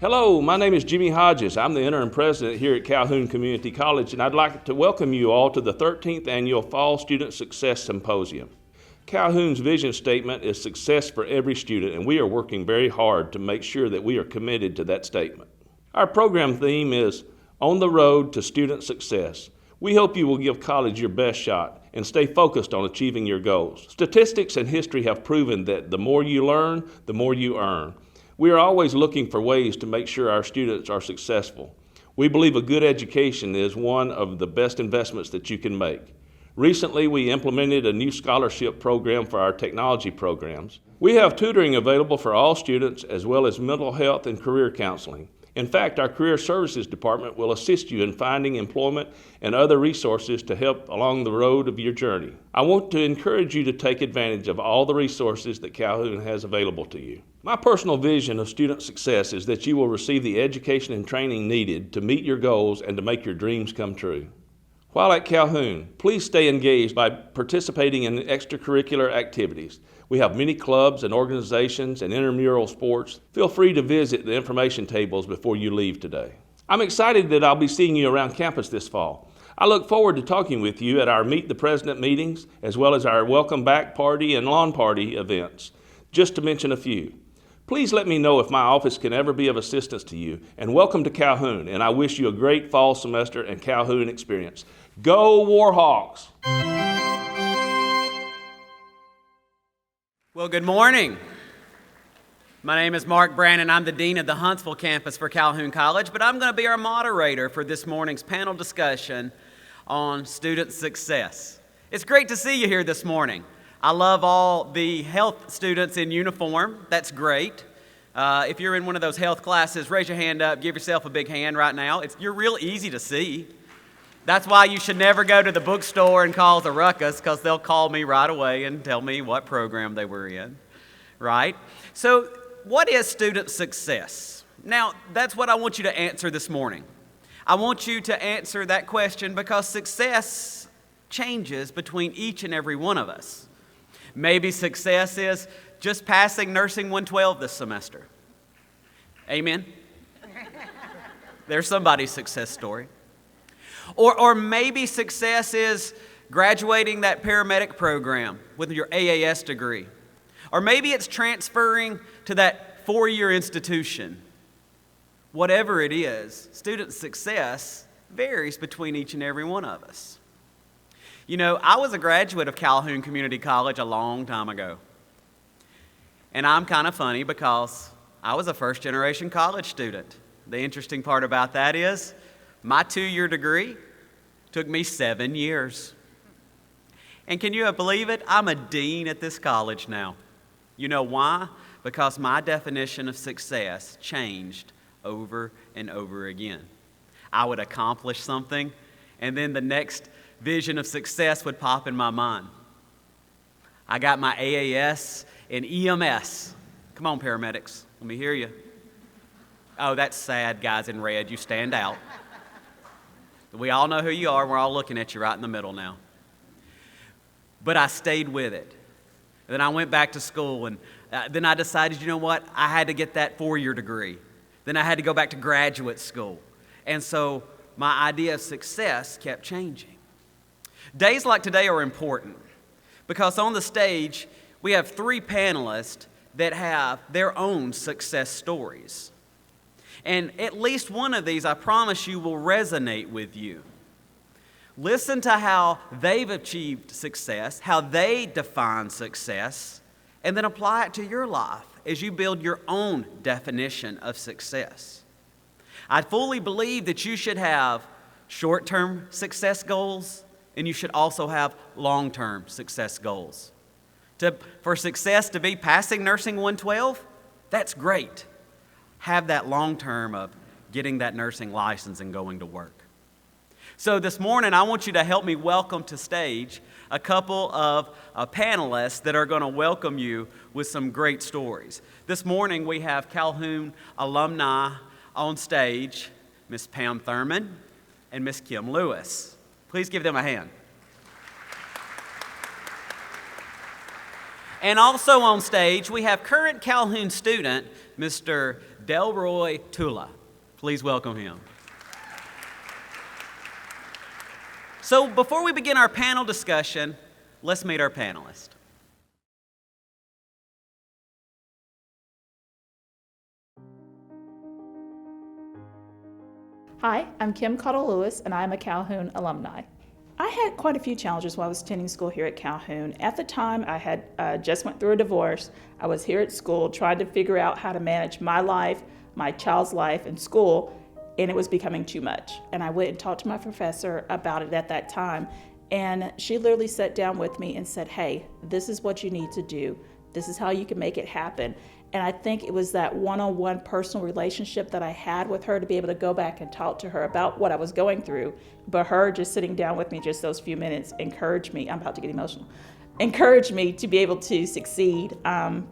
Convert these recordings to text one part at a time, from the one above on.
Hello, my name is Jimmy Hodges. I'm the interim president here at Calhoun Community College, and I'd like to welcome you all to the 13th Annual Fall Student Success Symposium. Calhoun's vision statement is success for every student, and we are working very hard to make sure that we are committed to that statement. Our program theme is On the Road to Student Success. We hope you will give college your best shot and stay focused on achieving your goals. Statistics and history have proven that the more you learn, the more you earn. We are always looking for ways to make sure our students are successful. We believe a good education is one of the best investments that you can make. Recently, we implemented a new scholarship program for our technology programs. We have tutoring available for all students as well as mental health and career counseling. In fact, our Career Services Department will assist you in finding employment and other resources to help along the road of your journey. I want to encourage you to take advantage of all the resources that Calhoun has available to you. My personal vision of student success is that you will receive the education and training needed to meet your goals and to make your dreams come true. While at Calhoun, please stay engaged by participating in extracurricular activities. We have many clubs and organizations and intramural sports. Feel free to visit the information tables before you leave today. I'm excited that I'll be seeing you around campus this fall. I look forward to talking with you at our Meet the President meetings, as well as our Welcome Back Party and Lawn Party events, just to mention a few. Please let me know if my office can ever be of assistance to you, and welcome to Calhoun, and I wish you a great fall semester and Calhoun experience. Go Warhawks! Well, good morning. My name is Mark Brandon. I'm the Dean of the Huntsville campus for Calhoun College, but I'm going to be our moderator for this morning's panel discussion on student success. It's great to see you here this morning. I love all the health students in uniform. That's great. If you're in one of those health classes, raise your hand up. Give yourself a big hand right now. You're real easy to see. That's why you should never go to the bookstore and cause a ruckus, because they'll call me right away and tell me what program they were in, right? So what is student success? Now, that's what I want you to answer this morning. I want you to answer that question because success changes between each and every one of us. Maybe success is just passing Nursing 112 this semester. Amen? There's somebody's success story. Or maybe success is graduating that paramedic program with your AAS degree. Or maybe it's transferring to that four-year institution. Whatever it is, student success varies between each and every one of us. You know, I was a graduate of Calhoun Community College a long time ago. And I'm kind of funny because I was a first-generation college student. The interesting part about that is my 2-year degree took me 7 years. And can you believe it? I'm a dean at this college now. You know why? Because my definition of success changed over and over again. I would accomplish something, and then the next vision of success would pop in my mind. I got my AAS and EMS. Come on, paramedics, let me hear you. Oh, that's sad, guys in red, you stand out. We all know who you are, we're all looking at you right in the middle now. But I stayed with it. And then I went back to school, and then I decided, you know what, I had to get that 4-year degree. Then I had to go back to graduate school. And so my idea of success kept changing. Days like today are important because on the stage, we have 3 panelists that have their own success stories. And at least one of these, I promise you, will resonate with you. Listen to how they've achieved success, how they define success, and then apply it to your life as you build your own definition of success. I fully believe that you should have short-term success goals, and you should also have long-term success goals. For success to be passing Nursing 112, that's great. Have that long term of getting that nursing license and going to work. So this morning, I want you to help me welcome to stage a couple of panelists that are going to welcome you with some great stories. This morning, we have Calhoun alumni on stage, Miss Pam Thurman and Miss Kim Lewis. Please give them a hand. And also on stage, we have current Calhoun student, Mr. Delroy Tula. Please welcome him. So before we begin our panel discussion, let's meet our panelists. Hi, I'm Kim Cottle-Lewis, and I'm a Calhoun alumni. I had quite a few challenges while I was attending school here at Calhoun. At the time, I had just went through a divorce. I was here at school trying to figure out how to manage my life, my child's life, and school, and it was becoming too much. And I went and talked to my professor about it at that time, and she literally sat down with me and said, hey, this is what you need to do. This is how you can make it happen. And I think it was that one-on-one personal relationship that I had with her to be able to go back and talk to her about what I was going through. But her just sitting down with me just those few minutes encouraged me, I'm about to get emotional, encouraged me to be able to succeed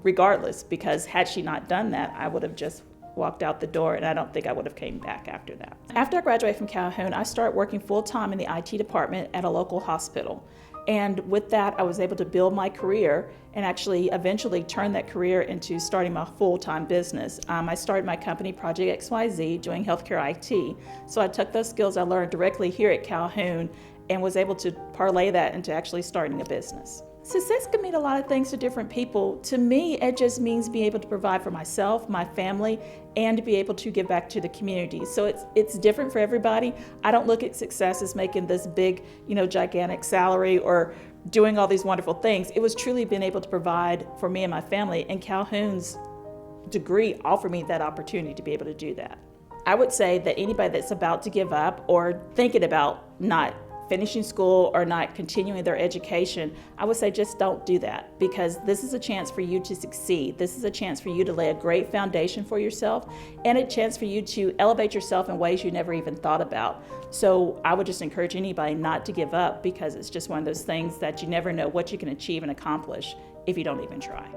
regardless, because had she not done that, I would have just walked out the door, and I don't think I would have came back after that. After I graduated from Calhoun, I started working full-time in the IT department at a local hospital. And with that, I was able to build my career and actually eventually turn that career into starting my full-time business. I started my company, Project XYZ, doing healthcare IT. So I took those skills I learned directly here at Calhoun and was able to parlay that into actually starting a business. Success can mean a lot of things to different people. To me, it just means being able to provide for myself, my family, and to be able to give back to the community. So it's different for everybody. I don't look at success as making this big, gigantic salary or doing all these wonderful things. It was truly being able to provide for me and my family, and Calhoun's degree offered me that opportunity to be able to do that. I would say that anybody that's about to give up or thinking about not finishing school or not continuing their education, I would say just don't do that, because this is a chance for you to succeed. This is a chance for you to lay a great foundation for yourself and a chance for you to elevate yourself in ways you never even thought about. So I would just encourage anybody not to give up, because it's just one of those things that you never know what you can achieve and accomplish if you don't even try.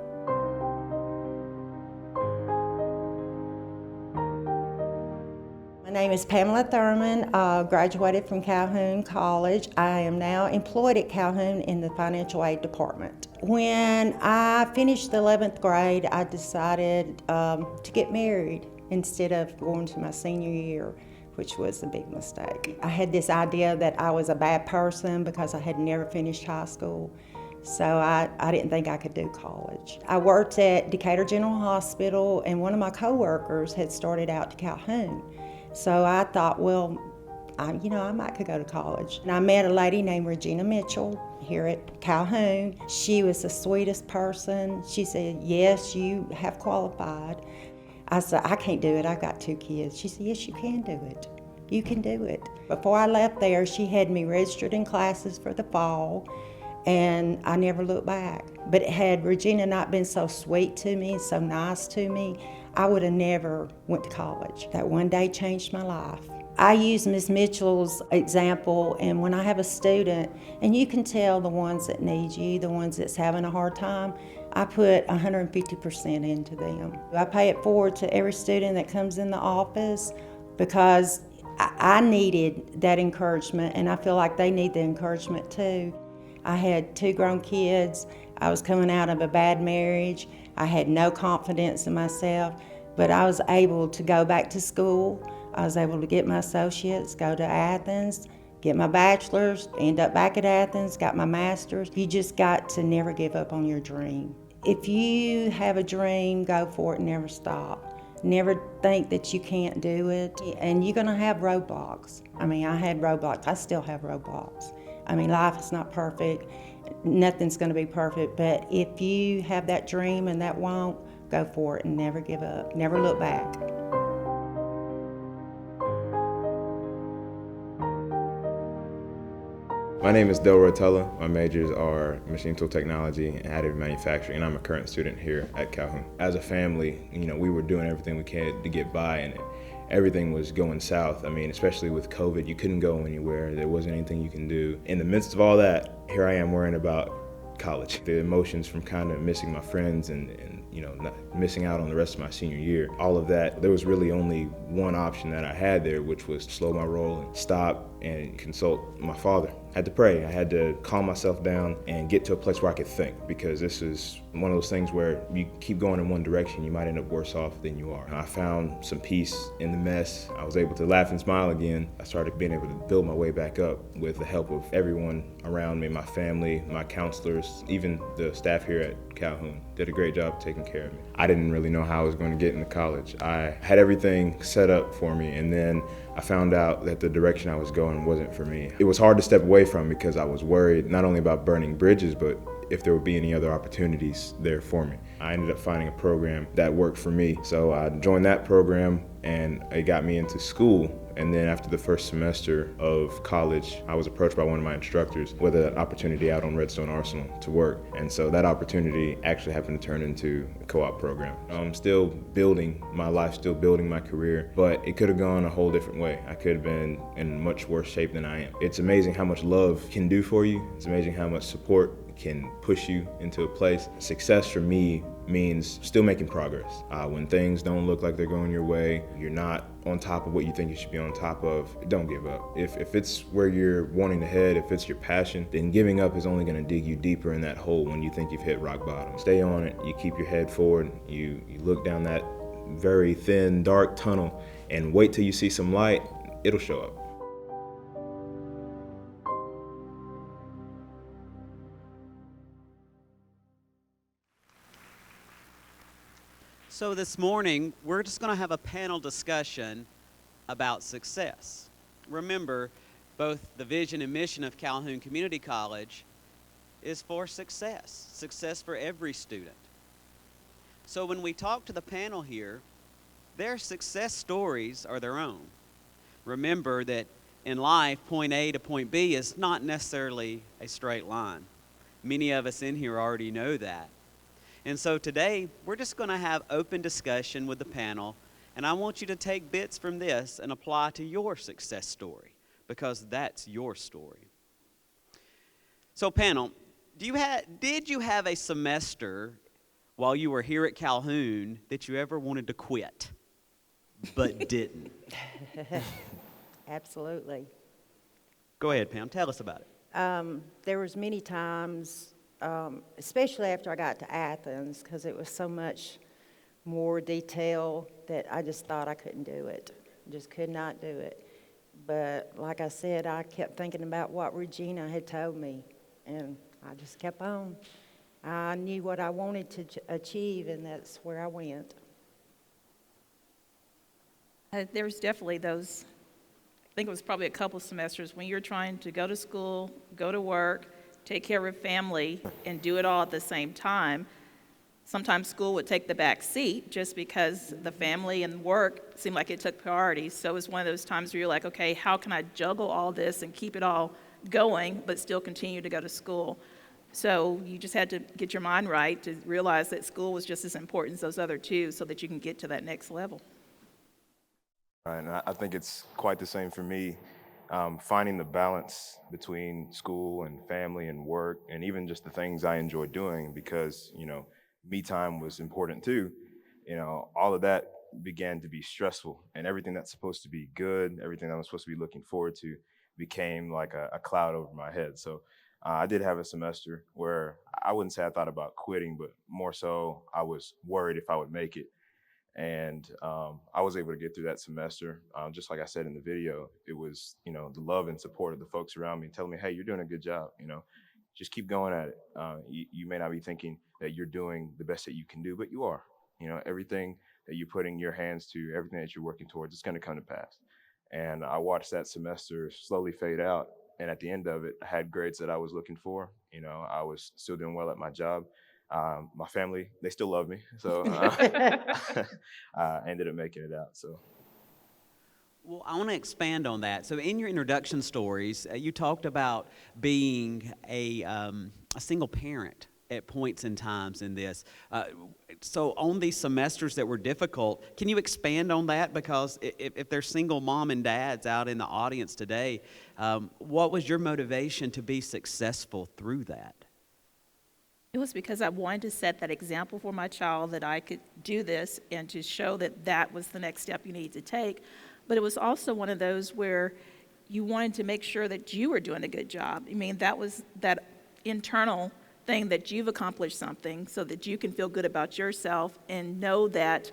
My name is Pamela Thurman, graduated from Calhoun College. I am now employed at Calhoun in the financial aid department. When I finished the 11th grade, I decided to get married instead of going to my senior year, which was a big mistake. I had this idea that I was a bad person because I had never finished high school. So I didn't think I could do college. I worked at Decatur General Hospital, and one of my coworkers had started out to Calhoun. So I thought, well, I might could go to college. And I met a lady named Regina Mitchell here at Calhoun. She was the sweetest person. She said, yes, you have qualified. I said, I can't do it, I've got 2 kids. She said, yes, you can do it. You can do it. Before I left there, she had me registered in classes for the fall, and I never looked back. But had Regina not been so sweet to me, so nice to me, I would have never went to college. That one day changed my life. I use Ms. Mitchell's example, and when I have a student, and you can tell the ones that need you, the ones that's having a hard time, I put 150% into them. I pay it forward to every student that comes in the office, because I needed that encouragement, and I feel like they need the encouragement too. I had 2 grown kids. I was coming out of a bad marriage. I had no confidence in myself, but I was able to go back to school. I was able to get my associates, go to Athens, get my bachelor's, end up back at Athens, got my master's. You just got to never give up on your dream. If you have a dream, go for it, never stop. Never think that you can't do it. And you're gonna have roadblocks. I had roadblocks, I still have roadblocks. Life is not perfect. Nothing's going to be perfect, but if you have that dream and that want, go for it and never give up. Never look back. My name is Delroy Tula. My majors are machine tool technology and additive manufacturing, and I'm a current student here at Calhoun. As a family, we were doing everything we could to get by, and everything was going south. Especially with COVID, you couldn't go anywhere. There wasn't anything you can do. In the midst of all that, here I am worrying about college. The emotions from kind of missing my friends and not missing out on the rest of my senior year. All of that, there was really only one option that I had there, which was to slow my roll and stop and consult my father. I had to pray. I had to calm myself down and get to a place where I could think, because this is one of those things where you keep going in one direction, you might end up worse off than you are. I found some peace in the mess. I was able to laugh and smile again. I started being able to build my way back up with the help of everyone around me, my family, my counselors, even the staff here at Calhoun did a great job taking care of me. I didn't really know how I was going to get into college. I had everything set up for me, and then I found out that the direction I was going wasn't for me. It was hard to step away from because I was worried not only about burning bridges, but if there would be any other opportunities there for me. I ended up finding a program that worked for me. So I joined that program and it got me into school. And then after the first semester of college, I was approached by one of my instructors with an opportunity out on Redstone Arsenal to work. And so that opportunity actually happened to turn into a co-op program. I'm still building my life, still building my career, but it could have gone a whole different way. I could have been in much worse shape than I am. It's amazing how much love can do for you. It's amazing how much support can push you into a place. Success for me means still making progress. When things don't look like they're going your way, you're not on top of what you think you should be on top of, don't give up. If it's where you're wanting to head, if it's your passion, then giving up is only gonna dig you deeper in that hole when you think you've hit rock bottom. Stay on it, you keep your head forward, you look down that very thin, dark tunnel and wait till you see some light, it'll show up. So this morning, we're just going to have a panel discussion about success. Remember, both the vision and mission of Calhoun Community College is for success for every student. So when we talk to the panel here, their success stories are their own. Remember that in life, point A to point B is not necessarily a straight line. Many of us in here already know that. And so today, we're just going to have open discussion with the panel, and I want you to take bits from this and apply to your success story, because that's your story. So panel, did you have a semester while you were here at Calhoun that you ever wanted to quit, but didn't? Absolutely. Go ahead, Pam, tell us about it. There was many times, especially after I got to Athens, because it was so much more detail that I just thought I couldn't do it. Just could not do it. But like I said, I kept thinking about what Regina had told me, and I just kept on. I knew what I wanted to achieve, and that's where I went. There's definitely those, I think it was probably a couple semesters when you're trying to go to school, go to work, take care of family, and do it all at the same time. Sometimes school would take the back seat just because the family and work seemed like it took priority. So it was one of those times where you're like, okay, how can I juggle all this and keep it all going, but still continue to go to school? So you just had to get your mind right to realize that school was just as important as those other two so that you can get to that next level. Right, and I think it's quite the same for me. Finding the balance between school and family and work, and even just the things I enjoy doing, because, me time was important too. All of that began to be stressful, and everything that's supposed to be good, everything that I was supposed to be looking forward to, became like a cloud over my head. So I did have a semester where I wouldn't say I thought about quitting, but more so I was worried if I would make it. And I was able to get through that semester. Just like I said in the video, it was, the love and support of the folks around me telling me, hey, you're doing a good job, just keep going at it. You may not be thinking that you're doing the best that you can do, but you are. Everything that you're putting your hands to, everything that you're working towards, it's going to come to pass. And I watched that semester slowly fade out. And at the end of it, I had grades that I was looking for. I was still doing well at my job. My family, they still love me. So I ended up making it out. So. Well, I want to expand on that. So in your introduction stories, you talked about being a single parent at points in times in this. So on these semesters that were difficult, can you expand on that? Because if there's single mom and dads out in the audience today, what was your motivation to be successful through that? It was because I wanted to set that example for my child that I could do this and to show that that was the next step you need to take. But it was also one of those where you wanted to make sure that you were doing a good job. I mean, that was that internal thing that you've accomplished something so that you can feel good about yourself and know that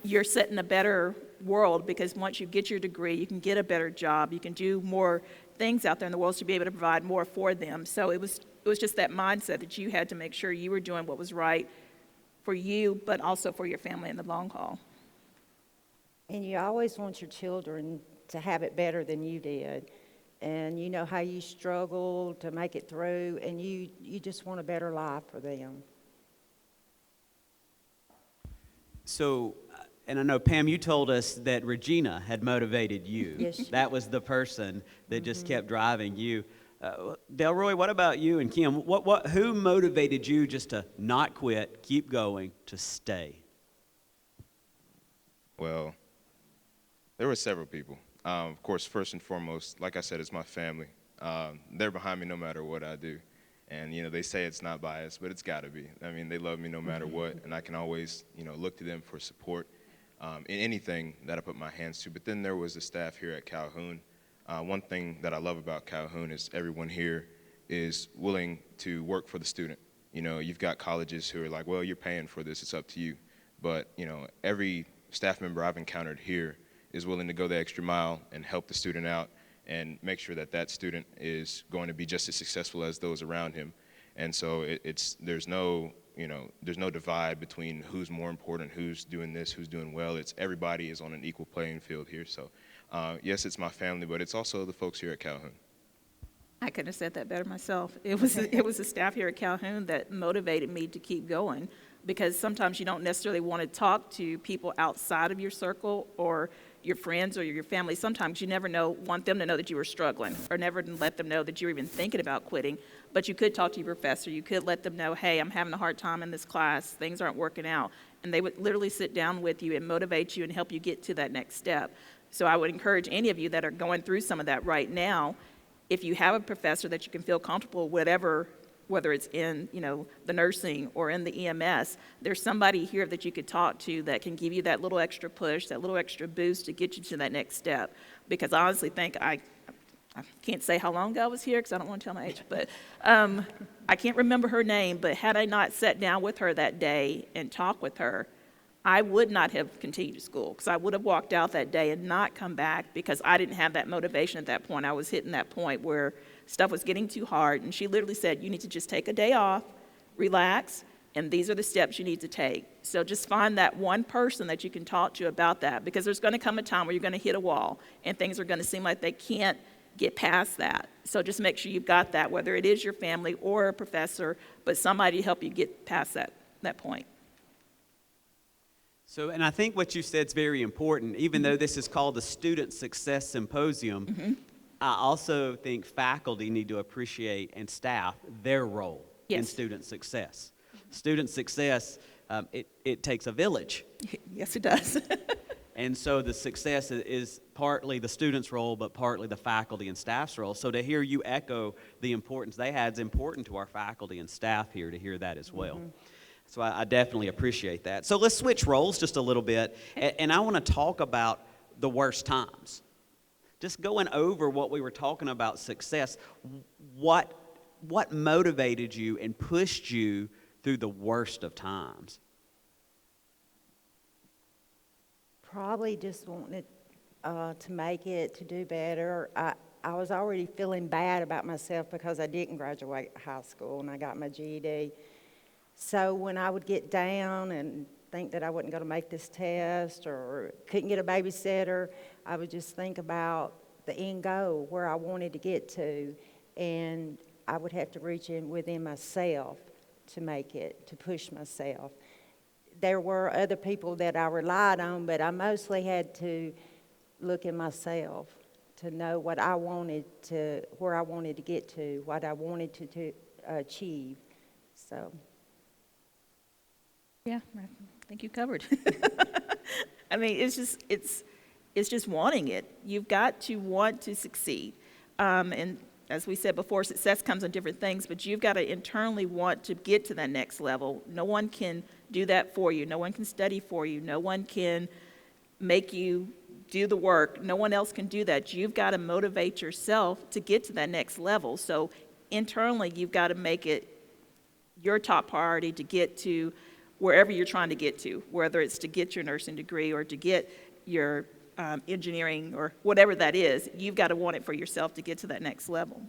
you're set in a better world, because once you get your degree, you can get a better job, you can do more things out there in the world to be able to provide more for them. So it was just that mindset that you had to make sure you were doing what was right for you, but also for your family in the long haul. And you always want your children to have it better than you did. And you know how you struggled to make it through, and you just want a better life for them. So, and I know, Pam, you told us that Regina had motivated you. Yes. That was the person that just kept driving you. Delroy, what about you and Kim? Who motivated you just to not quit, keep going, to stay? Well, there were several people. Of course, first and foremost, like I said, it's my family. They're behind me no matter what I do. And, you know, they say it's not biased, but it's got to be. I mean, they love me no matter what, and I can always, you know, look to them for support in anything that I put my hands to. But then there was the staff here at Calhoun. One thing that I love about Calhoun is everyone here is willing to work for the student. You know, you've got colleges who are like, well, you're paying for this, it's up to you. But, you know, every staff member I've encountered here is willing to go the extra mile and help the student out and make sure that that student is going to be just as successful as those around him. And so there's no divide between who's more important, who's doing this, who's doing well. It's everybody is on an equal playing field here. So yes, it's my family, but it's also the folks here at Calhoun. I couldn't have said that better myself. It was the staff here at Calhoun that motivated me to keep going, because sometimes you don't necessarily want to talk to people outside of your circle or your friends or your family. Sometimes you never want them to know that you were struggling, or never let them know that you were even thinking about quitting. But you could talk to your professor. You could let them know, hey, I'm having a hard time in this class. Things aren't working out. And they would literally sit down with you and motivate you and help you get to that next step. So I would encourage any of you that are going through some of that right now, if you have a professor that you can feel comfortable, whether it's in, the nursing or in the EMS, there's somebody here that you could talk to that can give you that little extra push, that little extra boost to get you to that next step. Because I honestly think, I can't say how long ago I was here because I don't want to tell my age, but I can't remember her name, but had I not sat down with her that day and talked with her, I would not have continued to school, because I would have walked out that day and not come back, because I didn't have that motivation at that point. I was hitting that point where stuff was getting too hard, and she literally said, you need to just take a day off, relax, and these are the steps you need to take. So just find that one person that you can talk to about that, because there's going to come a time where you're going to hit a wall, and things are going to seem like they can't get past that. So just make sure you've got that, whether it is your family or a professor, but somebody to help you get past that point. So, and I think what you said is very important. Even though this is called the Student Success Symposium, I also think faculty need to appreciate, and staff, their role in student success. Student success, it takes a village. Yes, it does. And so the success is partly the student's role, but partly the faculty and staff's role. So to hear you echo the importance they had is important to our faculty and staff here to hear that as well. So I definitely appreciate that. So let's switch roles just a little bit, and I want to talk about the worst times. Just going over what we were talking about success, what motivated you and pushed you through the worst of times? Probably just wanting to make it, to do better. I was already feeling bad about myself because I didn't graduate high school and I got my GED. So when I would get down and think that I wasn't going to make this test or couldn't get a babysitter, I would just think about the end goal, where I wanted to get to, and I would have to reach in within myself to make it, to push myself. There were other people that I relied on, but I mostly had to look at myself to know what I wanted to, where I wanted to get to, what I wanted to achieve. So. Yeah, I think you covered. I mean, it's just wanting it. You've got to want to succeed. And as we said before, success comes in different things, but you've got to internally want to get to that next level. No one can do that for you. No one can study for you. No one can make you do the work. No one else can do that. You've got to motivate yourself to get to that next level. So internally, you've got to make it your top priority to get to wherever you're trying to get to, whether it's to get your nursing degree or to get your engineering or whatever that is. You've got to want it for yourself to get to that next level.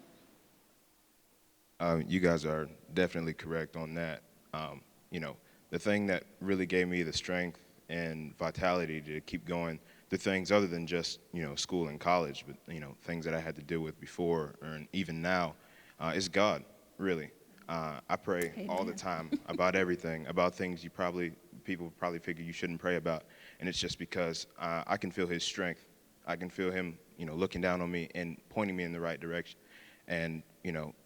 You guys are definitely correct on that. The thing that really gave me the strength and vitality to keep going through things other than just, school and college, but, things that I had to deal with before and even now, is God, really. I pray Amen. all the time about everything, about things people probably figure you shouldn't pray about. And it's just because I can feel his strength. I can feel him, looking down on me and pointing me in the right direction. And,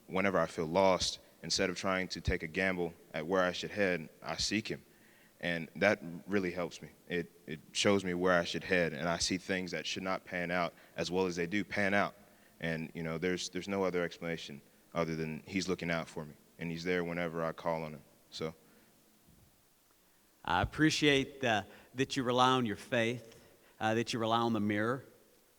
whenever I feel lost, instead of trying to take a gamble at where I should head, I seek him. And that really helps me. It shows me where I should head, and I see things that should not pan out as well as they do pan out. And, there's no other explanation other than he's looking out for me, and he's there whenever I call on him. So I appreciate that you rely on your faith, that you rely on the mirror,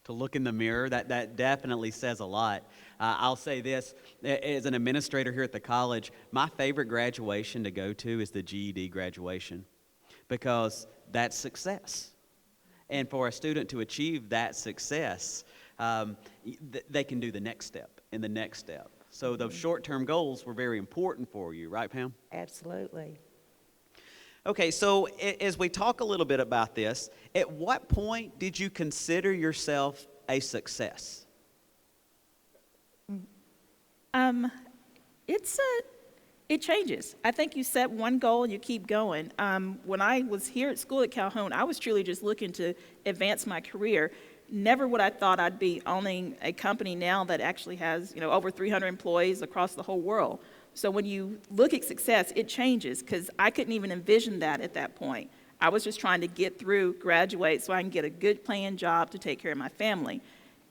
to look in the mirror. That definitely says a lot. I'll say this, as an administrator here at the college, my favorite graduation to go to is the GED graduation, because that's success. And for a student to achieve that success, they can do the next step and the next step. So those short-term goals were very important for you, right, Pam? Absolutely. Okay, so as we talk a little bit about this, at what point did you consider yourself a success? It changes. I think you set one goal and you keep going. When I was here at school at Calhoun, I was truly just looking to advance my career. Never would I thought I'd be owning a company now that actually has, over 300 employees across the whole world. So when you look at success, it changes, because I couldn't even envision that at that point. I was just trying to get through, graduate, so I can get a good paying job to take care of my family.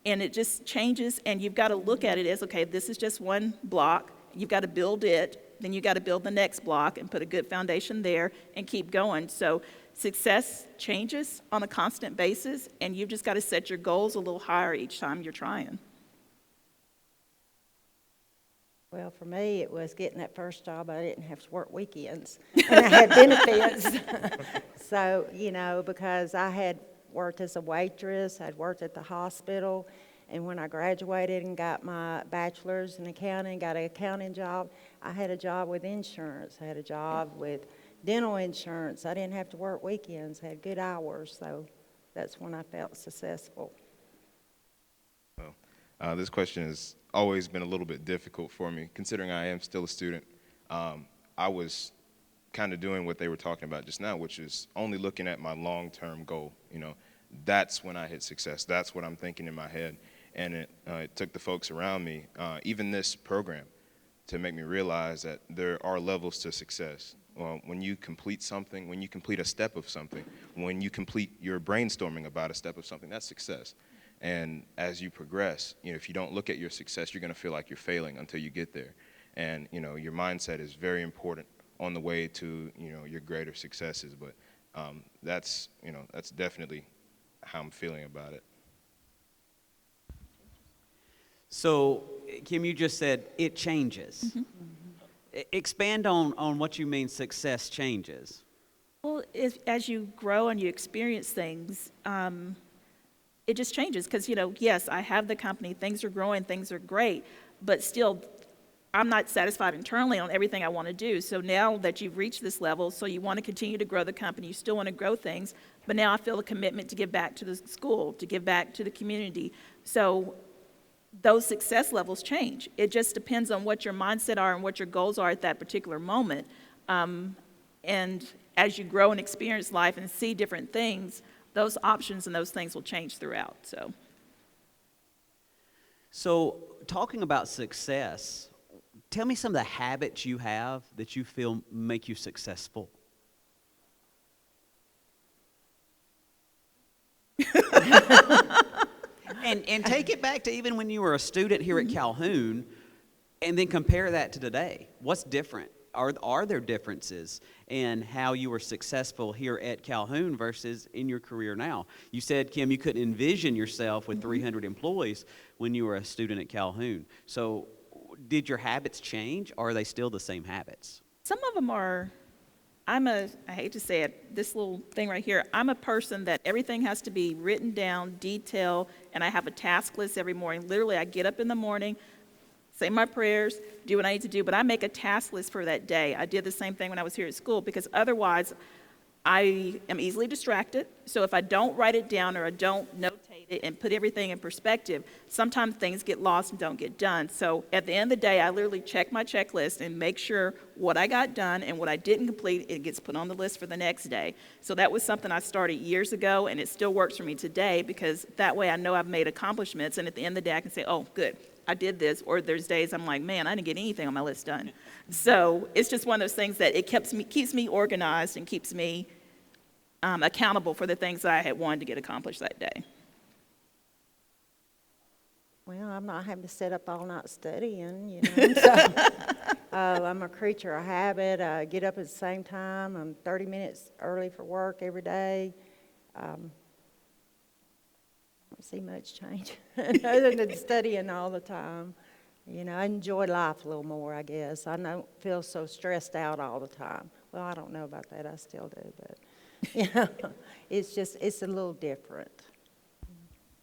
And it just changes, and you've got to look at it as, okay, this is just one block. You've got to build it, then you've got to build the next block and put a good foundation there and keep going. So success changes on a constant basis, and you've just got to set your goals a little higher each time you're trying. Well, for me, it was getting that first job. I didn't have to work weekends, and I had benefits. So, because I had worked as a waitress, I'd worked at the hospital, and when I graduated and got my bachelor's in accounting, got an accounting job, I had a job with insurance. I had a job with dental insurance. I didn't have to work weekends. I had good hours, so that's when I felt successful. Well, this question has always been a little bit difficult for me, considering I am still a student. I was kind of doing what they were talking about just now, which is only looking at my long-term goal. That's when I hit success. That's what I'm thinking in my head. And it took the folks around me, even this program, to make me realize that there are levels to success. When you complete something, when you complete a step of something, when you complete your brainstorming about a step of something, that's success. And as you progress, if you don't look at your success, you're going to feel like you're failing until you get there. And, your mindset is very important on the way to, your greater successes. But that's definitely how I'm feeling about it. So, Kim, you just said it changes. Mm-hmm. Expand on what you mean success changes. Well, as you grow and you experience things, it just changes, because, yes, I have the company, things are growing, things are great, but still, I'm not satisfied internally on everything I want to do. So now that you've reached this level, so you want to continue to grow the company, you still want to grow things, but now I feel a commitment to give back to the school, to give back to the community. So those success levels change. It just depends on what your mindset are and what your goals are at that particular moment. And as you grow and experience life and see different things, those options and those things will change throughout. So talking about success, tell me some of the habits you have that you feel make you successful. And take it back to even when you were a student here at Calhoun, and then compare that to today. What's different are there differences in how you were successful here at Calhoun versus in your career now? You said, Kim, you couldn't envision yourself with 300 employees when you were a student at Calhoun. So did your habits change, or are they still the same habits? Some of them are, I hate to say it, this little thing right here, I'm a person that everything has to be written down, detailed, and I have a task list every morning. Literally, I get up in the morning, say my prayers, do what I need to do, but I make a task list for that day. I did the same thing when I was here at school, because otherwise I am easily distracted. So if I don't write it down or I don't notate it and put everything in perspective, sometimes things get lost and don't get done. So at the end of the day, I literally check my checklist and make sure what I got done and what I didn't complete, it gets put on the list for the next day. So that was something I started years ago, and it still works for me today, because that way I know I've made accomplishments, and at the end of the day I can say, oh, good, I did this. Or there's days I'm like, man, I didn't get anything on my list done. So it's just one of those things that it keeps me organized and keeps me accountable for the things that I had wanted to get accomplished that day. Well, I'm not having to sit up all night studying, you know. So, I'm a creature of habit. I get up at the same time. I'm 30 minutes early for work every day. I don't see much change other than studying all the time. You know, I enjoy life a little more, I guess. I don't feel so stressed out all the time. Well, I don't know about that. I still do, but, you know, it's a little different.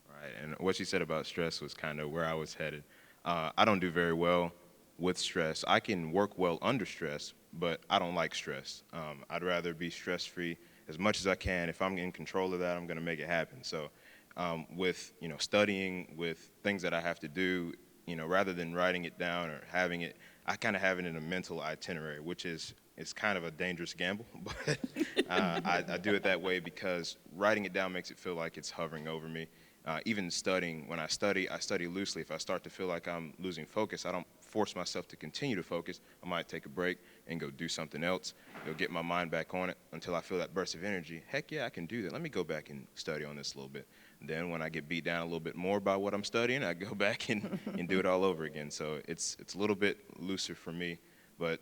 Right, and what she said about stress was kind of where I was headed. I don't do very well with stress. I can work well under stress, but I don't like stress. I'd rather be stress-free as much as I can. If I'm in control of that, I'm going to make it happen. So with, you know, studying, with things that I have to do, you know, rather than writing it down or having it, I kind of have it in a mental itinerary, which is kind of a dangerous gamble, but I do it that way because writing it down makes it feel like it's hovering over me. Even studying, when I study loosely. If I start to feel like I'm losing focus, I don't force myself to continue to focus. I might take a break and go do something else, get my mind back on it until I feel that burst of energy. Heck yeah, I can do that. Let me go back and study on this a little bit. Then when I get beat down a little bit more by what I'm studying, I go back and do it all over again. So it's a little bit looser for me, but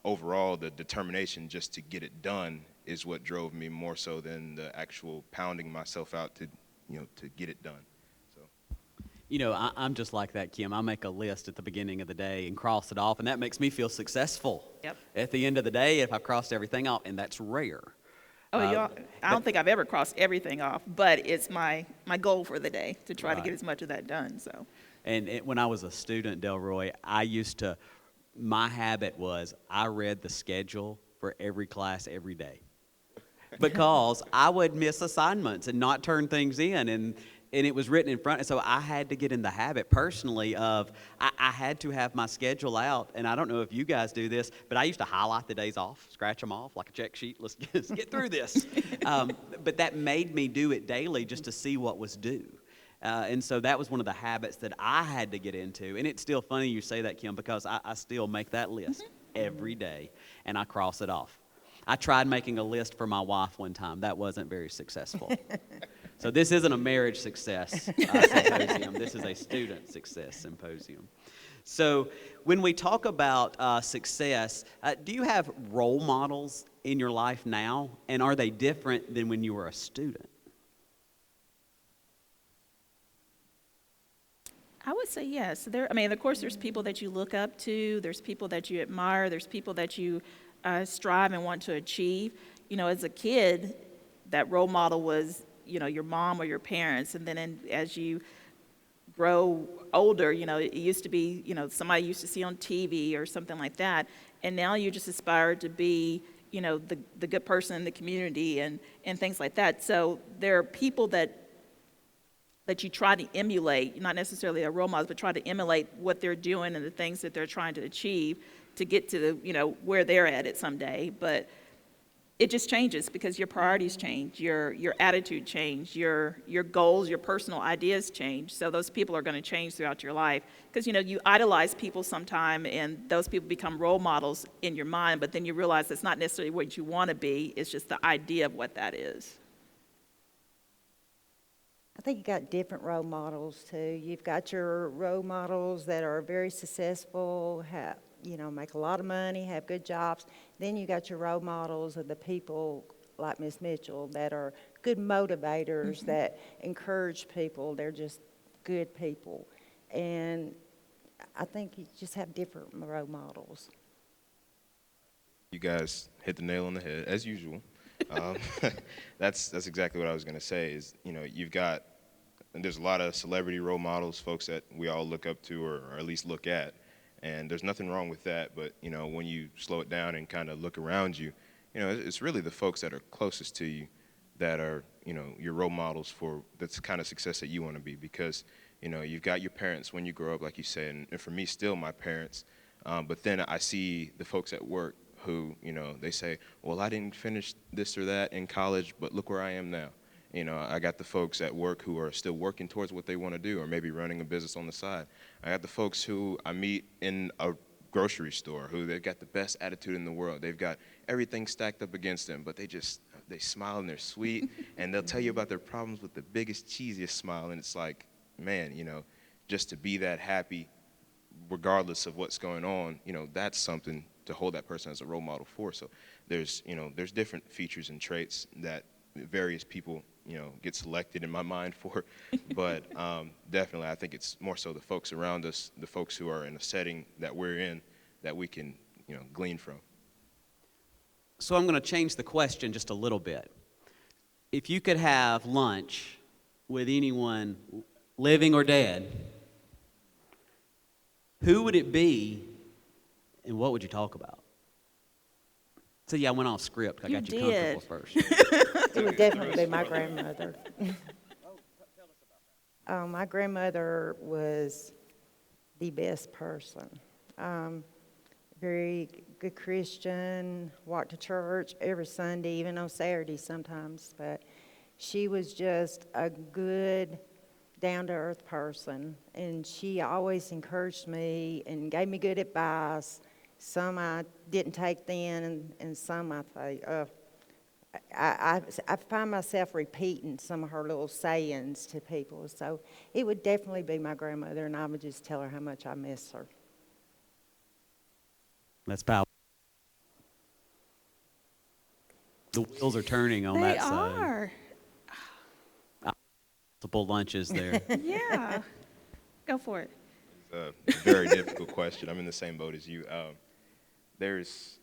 overall the determination just to get it done is what drove me more so than the actual pounding myself out to get it done. So, you know, I'm just like that, Kim. I make a list at the beginning of the day and cross it off, and that makes me feel successful. Yep. At the end of the day, if I've crossed everything off, and that's rare. I don't think I've ever crossed everything off, but it's my goal for the day to try to get as much of that done. So, and when I was a student, Delroy, my habit was I read the schedule for every class every day because I would miss assignments and not turn things in, and it was written in front. So I had to get in the habit personally of I had to have my schedule out, and I don't know if you guys do this, but I used to highlight the days off, scratch them off like a check sheet. Let's get through this. But that made me do it daily just to see what was due. And so that was one of the habits that I had to get into. And it's still funny you say that, Kim, because I still make that list every day, and I cross it off. I tried making a list for my wife one time. That wasn't very successful. So this isn't a marriage success symposium. This is a student success symposium. So when we talk about success, do you have role models in your life now? And are they different than when you were a student? I would say yes. Of course, there's people that you look up to. There's people that you admire. There's people that you strive and want to achieve. You know, as a kid, that role model was, your mom or your parents. And then as you grow older, it used to be, somebody you used to see on TV or something like that. And now you just aspire to be, the good person in the community and things like that. So there are people that you try to emulate, not necessarily a role model, but try to emulate what they're doing and the things that they're trying to achieve to get to where they're at it someday. But it just changes because your priorities change, your attitude change, your goals, your personal ideas change. So those people are going to change throughout your life because you idolize people sometime, and those people become role models in your mind. But then you realize that's not necessarily what you want to be. It's just the idea of what that is. I think you got different role models too. You've got your role models that are very successful, have, make a lot of money, have good jobs. Then you got your role models of the people like Miss Mitchell that are good motivators, that encourage people. They're just good people. And I think you just have different role models. You guys hit the nail on the head, as usual. Um, that's exactly what I was going to say is, and there's a lot of celebrity role models, folks that we all look up to or at least look at. And there's nothing wrong with that. But, when you slow it down and kind of look around you, it's really the folks that are closest to you that are, your role models for the kind of success that you want to be. Because, you've got your parents when you grow up, like you said, and for me, still my parents. But then I see the folks at work who, they say, well, I didn't finish this or that in college, but look where I am now. I got the folks at work who are still working towards what they want to do or maybe running a business on the side. I got the folks who I meet in a grocery store who they've got the best attitude in the world. They've got everything stacked up against them, but they smile and they're sweet and they'll tell you about their problems with the biggest, cheesiest smile. And it's like, man, just to be that happy regardless of what's going on, that's something to hold that person as a role model for. So there's different features and traits that various people, get selected in my mind for. But definitely, I think it's more so the folks around us, the folks who are in a setting that we're in, that we can, glean from. So I'm going to change the question just a little bit. If you could have lunch with anyone, living or dead, who would it be and what would you talk about? So yeah, I went off script. I got you comfortable first. It would definitely be my grandmother. My grandmother was the best person. Very good Christian, walked to church every Sunday, even on Saturday sometimes. But she was just a good, down-to-earth person. And she always encouraged me and gave me good advice. Some I didn't take then, and some I say, I find myself repeating some of her little sayings to people. So it would definitely be my grandmother, and I would just tell her how much I miss her. That's powerful. The wheels are turning on that side. They are. Multiple lunches there. Yeah. Go for it. It's a very difficult question. I'm in the same boat as you. There's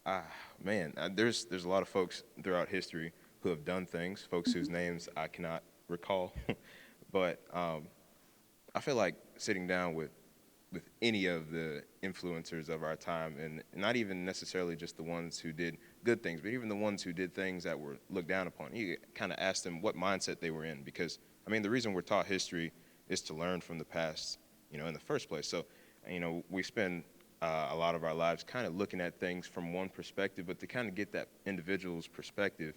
a lot of folks throughout history who have done things, folks whose names I cannot recall. But I feel like sitting down with any of the influencers of our time, and not even necessarily just the ones who did good things, but even the ones who did things that were looked down upon, you kind of ask them what mindset they were in. Because, the reason we're taught history is to learn from the past, in the first place. So, we spend a lot of our lives kind of looking at things from one perspective, but to kind of get that individual's perspective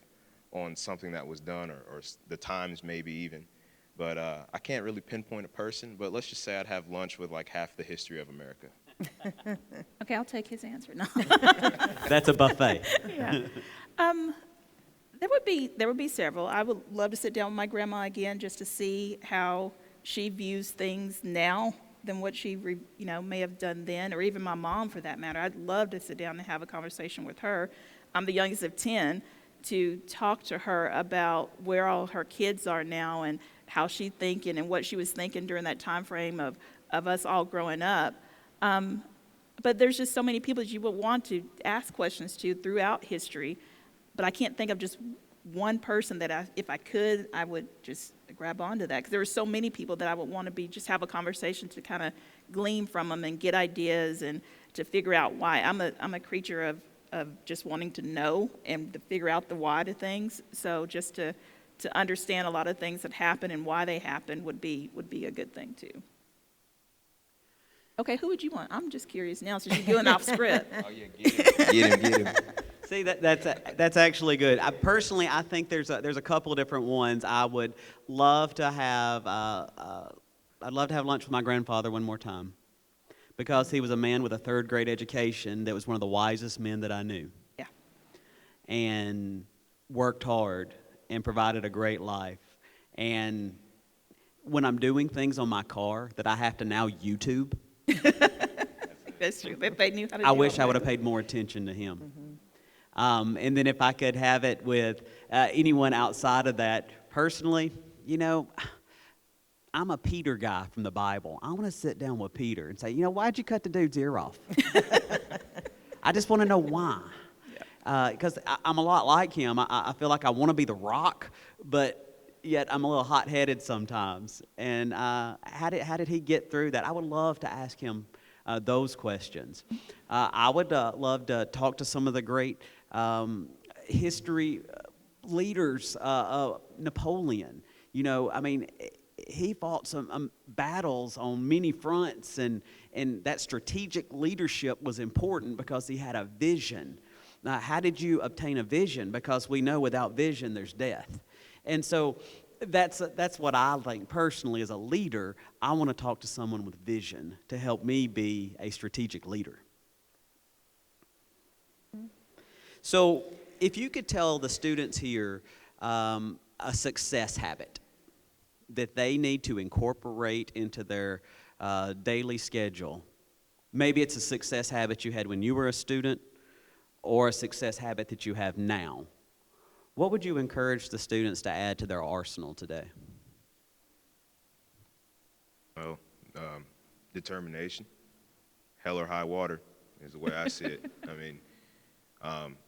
on something that was done or the times maybe even. But I can't really pinpoint a person, but let's just say I'd have lunch with like half the history of America. Okay, I'll take his answer. No. That's a buffet. Yeah. There would be several. I would love to sit down with my grandma again just to see how she views things now than what she may have done then, or even my mom for that matter. I'd love to sit down and have a conversation with her. I'm the youngest of 10, to talk to her about where all her kids are now and how she's thinking and what she was thinking during that time frame of us all growing up. But there's just so many people that you would want to ask questions to throughout history, but I can't think of just one person that if I could, I would just grab onto that, because there are so many people that I would want to just have a conversation to kind of glean from them and get ideas and to figure out why. I'm a creature of just wanting to know and to figure out the why to things. So just to understand a lot of things that happen and why they happen would be a good thing too. Okay, who would you want? I'm just curious now since you're doing off script. Oh yeah, get him. See, that's actually good. I think there's a couple of different ones. I would love to have I'd love to have lunch with my grandfather one more time, because he was a man with a third grade education that was one of the wisest men that I knew. Yeah. And worked hard and provided a great life. And when I'm doing things on my car that I have to now YouTube. That's true. If they knew how to I do wish all I would that. have paid more attention to him. And then if I could have it with anyone outside of that, personally, you know, I'm a Peter guy from the Bible. I want to sit down with Peter and say, you know, why'd you cut the dude's ear off? I just want to know why. Because I'm a lot like him. I feel like I want to be the rock, but yet I'm a little hot-headed sometimes. And how did he get through that? I would love to ask him those questions. I would love to talk to some of the great history leaders, Napoleon. You know, I mean, he fought some battles on many fronts, and that strategic leadership was important because he had a vision. Now, how did you obtain a vision? Because we know without vision, there's death. And so that's what I think personally as a leader. I want to talk to someone with vision to help me be a strategic leader. So if you could tell the students here a success habit that they need to incorporate into their daily schedule, maybe it's a success habit you had when you were a student or a success habit that you have now, what would you encourage the students to add to their arsenal today? Well, determination, hell or high water is the way I see it. I mean,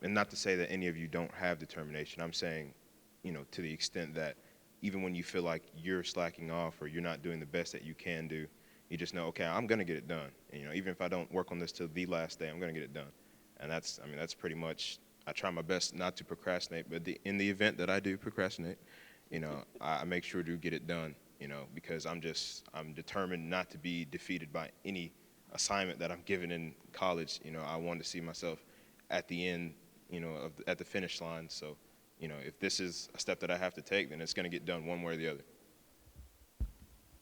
and not to say that any of you don't have determination. I'm saying, you know, to the extent that even when you feel like you're slacking off or you're not doing the best that you can do, you just know, okay, I'm going to get it done. And, you know, even if I don't work on this till the last day, I'm going to get it done. And that's pretty much, I try my best not to procrastinate, but in the event that I do procrastinate, you know, I make sure to get it done, you know, because I'm determined not to be defeated by any assignment that I'm given in college. You know, I want to see myself at the end, you know, at the finish line. So, you know, if this is a step that I have to take, then it's going to get done one way or the other.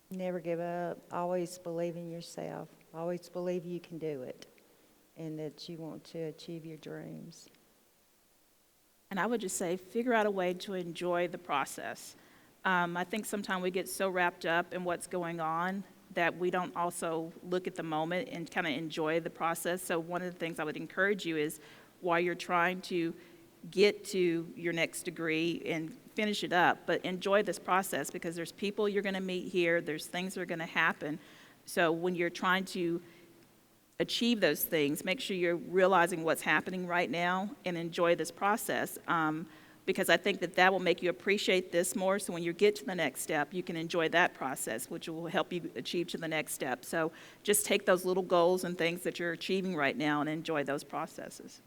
Never give up. Always believe in yourself. Always believe you can do it and that you want to achieve your dreams. And I would just say, figure out a way to enjoy the process. I think sometimes we get so wrapped up in what's going on that we don't also look at the moment and kind of enjoy the process. So one of the things I would encourage you is, while you're trying to get to your next degree and finish it up, but enjoy this process, because there's people you're going to meet here, there's things that are going to happen. So when you're trying to achieve those things, make sure you're realizing what's happening right now and enjoy this process, because I think that will make you appreciate this more. So when you get to the next step, you can enjoy that process, which will help you achieve to the next step. So just take those little goals and things that you're achieving right now and enjoy those processes.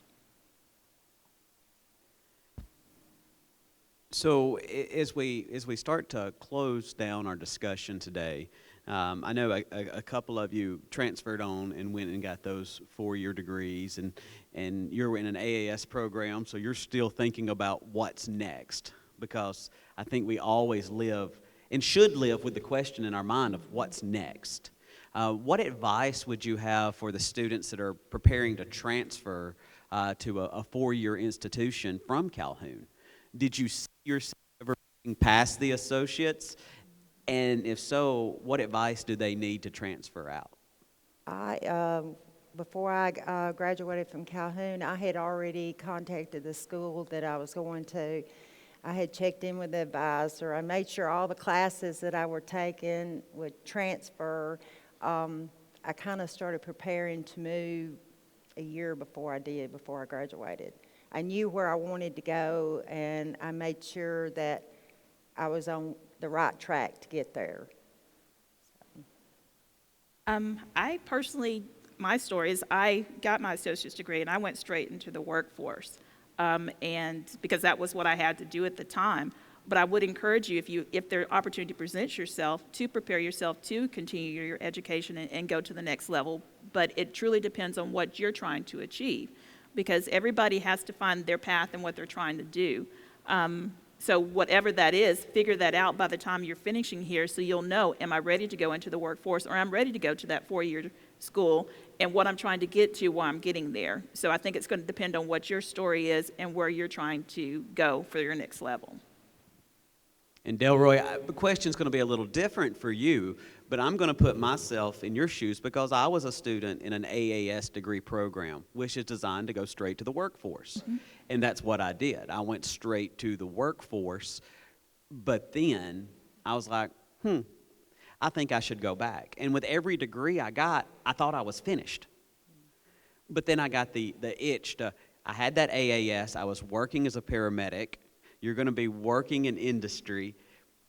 So as we start to close down our discussion today, I know a couple of you transferred on and went and got those 4-year degrees, and you're in an AAS program, so you're still thinking about what's next, because I think we always live and should live with the question in our mind of what's next. What advice would you have for the students that are preparing to transfer to a 4-year institution from Calhoun? Did you see yourself ever being past the associates? And if so, what advice do they need to transfer out? Before I graduated from Calhoun, I had already contacted the school that I was going to. I had checked in with the advisor. I made sure all the classes that I were taking would transfer. I kind of started preparing to move a year before I graduated. I knew where I wanted to go, and I made sure that I was on the right track to get there. I personally, my story is I got my associate's degree and I went straight into the workforce, and because that was what I had to do at the time. But I would encourage you, if the opportunity presents yourself, to prepare yourself to continue your education and go to the next level. But it truly depends on what you're trying to achieve, because everybody has to find their path and what they're trying to do. So whatever that is, figure that out by the time you're finishing here, so you'll know, am I ready to go into the workforce, or I'm ready to go to that 4-year school, and what I'm trying to get to while I'm getting there. So I think it's going to depend on what your story is and where you're trying to go for your next level. And Delroy, the question's going to be a little different for you, but I'm going to put myself in your shoes because I was a student in an AAS degree program, which is designed to go straight to the workforce. And that's what I did. I went straight to the workforce, but then I was like, I think I should go back. And with every degree I got, I thought I was finished. But then I got the itch to, I had that AAS, I was working as a paramedic. You're going to be working in industry.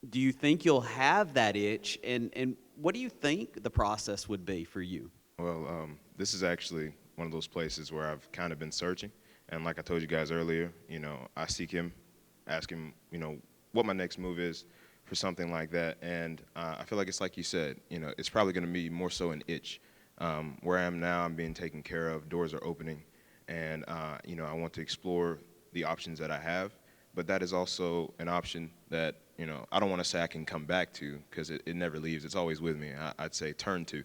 Do you think you'll have that itch? And what do you think the process would be for you? Well, this is actually one of those places where I've kind of been searching. And like I told you guys earlier, I seek him, ask him, what my next move is for something like that. And I feel like it's like you said, it's probably going to be more so an itch. Where I am now, I'm being taken care of, doors are opening, and I want to explore the options that I have. But that is also an option that, I don't want to say I can come back to because it never leaves. It's always with me. I'd say turn to,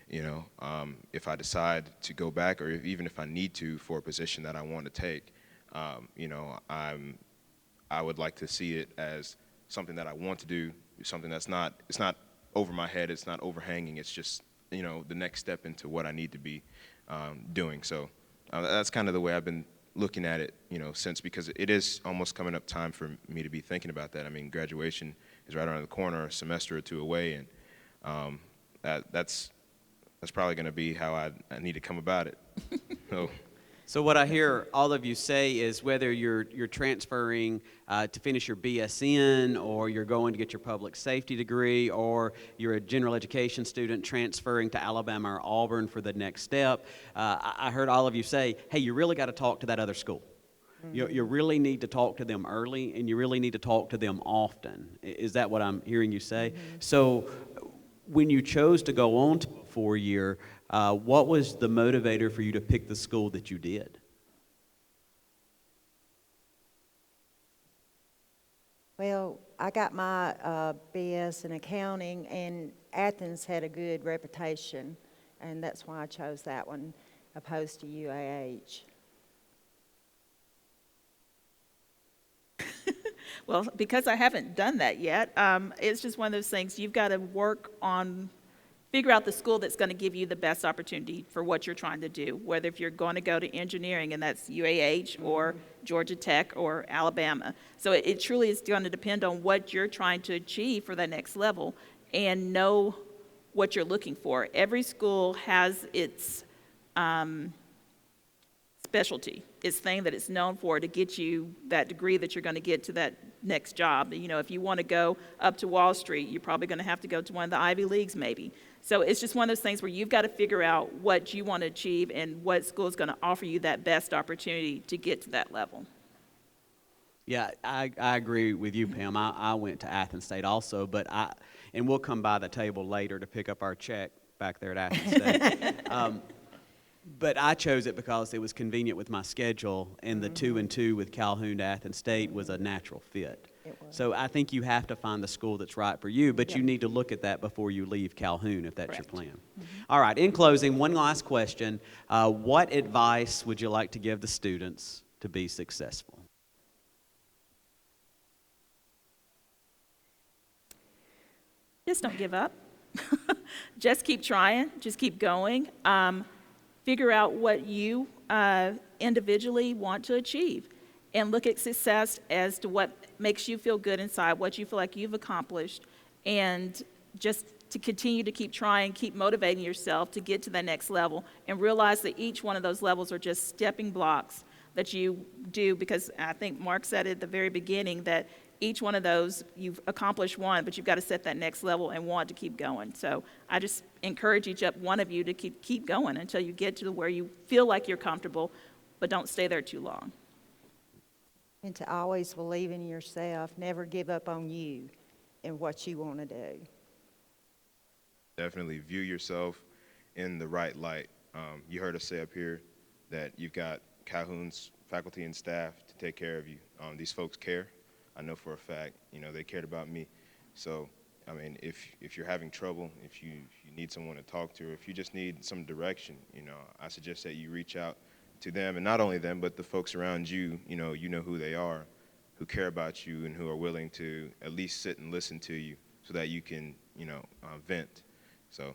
if I decide to go back or even if I need to for a position that I want to take, I would like to see it as something that I want to do, something it's not over my head, it's not overhanging, it's just, the next step into what I need to be doing. So that's kind of the way I've been looking at it, since, because it is almost coming up time for me to be thinking about that. I mean, graduation is right around the corner, a semester or two away, and that's probably going to be how I need to come about it. So what I hear all of you say is whether you're transferring to finish your BSN, or you're going to get your public safety degree, or you're a general education student transferring to Alabama or Auburn for the next step, I heard all of you say, hey, you really got to talk to that other school. You really need to talk to them early, and you really need to talk to them often. Is that what I'm hearing you say? So when you chose to go on to a four-year, what was the motivator for you to pick the school that you did? Well, I got my BS in accounting, and Athens had a good reputation, and that's why I chose that one opposed to UAH. Well, because I haven't done that yet, it's just one of those things you've got to figure out the school that's going to give you the best opportunity for what you're trying to do, whether if you're going to go to engineering, and that's UAH or Georgia Tech or Alabama. So it truly is going to depend on what you're trying to achieve for that next level, and know what you're looking for. Every school has its specialty, its thing that it's known for to get you that degree that you're going to get to that next job. If you want to go up to Wall Street, you're probably going to have to go to one of the Ivy Leagues maybe. So it's just one of those things where you've got to figure out what you want to achieve and what school is going to offer you that best opportunity to get to that level. Yeah, I agree with you, Pam. I went to Athens State also, and we'll come by the table later to pick up our check back there at Athens State. But I chose it because it was convenient with my schedule, and the 2 and 2 with Calhoun to Athens State was a natural fit. So I think you have to find the school that's right for you, but you need to look at that before you leave Calhoun if that's Correct. your plan. All right, in closing, one last question. What advice would you like to give the students to be successful? Just don't give up. Just keep trying. Just keep going. Figure out what you individually want to achieve, and look at success as to what makes you feel good inside, what you feel like you've accomplished, and just to continue to keep trying, keep motivating yourself to get to the next level, and realize that each one of those levels are just stepping blocks that you do, because I think Mark said at the very beginning that each one of those, you've accomplished one, but you've got to set that next level and want to keep going. So I just encourage each one of you to keep going until you get to where you feel like you're comfortable, but don't stay there too long. And to always believe in yourself, never give up on you and what you want to do. Definitely view yourself in the right light. You heard us say up here that you've got Calhoun's faculty and staff to take care of you. These folks care. I know for a fact, they cared about me. So, I mean, if you're having trouble, if you need someone to talk to, or if you just need some direction, I suggest that you reach out to them, and not only them, but the folks around you, you know who they are, who care about you and who are willing to at least sit and listen to you so that you can, vent. So.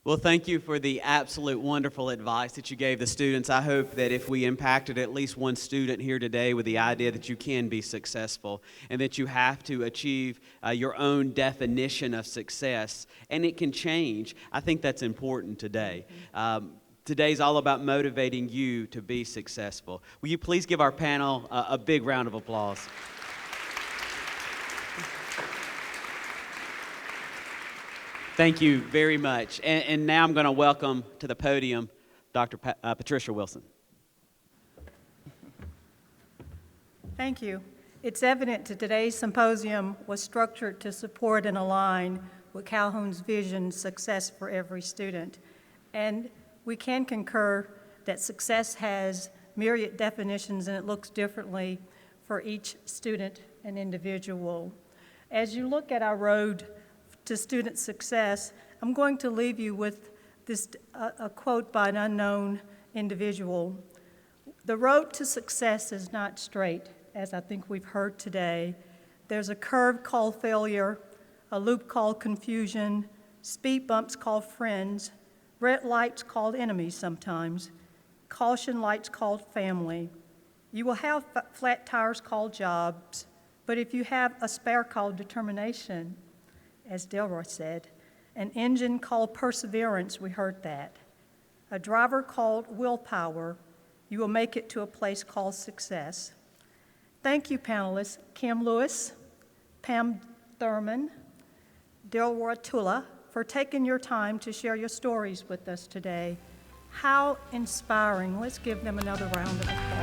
Well, thank you for the absolute wonderful advice that you gave the students. I hope that if we impacted at least one student here today with the idea that you can be successful and that you have to achieve your own definition of success, and it can change, I think that's important today. Today's all about motivating you to be successful. Will you please give our panel a big round of applause? Thank you very much. And now I'm going to welcome to the podium Dr. Patricia Wilson. Thank you. It's evident that today's symposium was structured to support and align with Calhoun's vision, success for every student. And we can concur that success has myriad definitions and it looks differently for each student and individual. As you look at our road to student success, I'm going to leave you with a quote by an unknown individual. The road to success is not straight, as I think we've heard today. There's a curve called failure, a loop called confusion, speed bumps called friends, red lights called enemies sometimes, caution lights called family. You will have flat tires called jobs, but if you have a spare called determination, as Delroy said, an engine called perseverance, we heard that, a driver called willpower, you will make it to a place called success. Thank you, panelists, Kim Lewis, Pam Thurman, Delroy Tula, for taking your time to share your stories with us today. How inspiring. Let's give them another round of applause.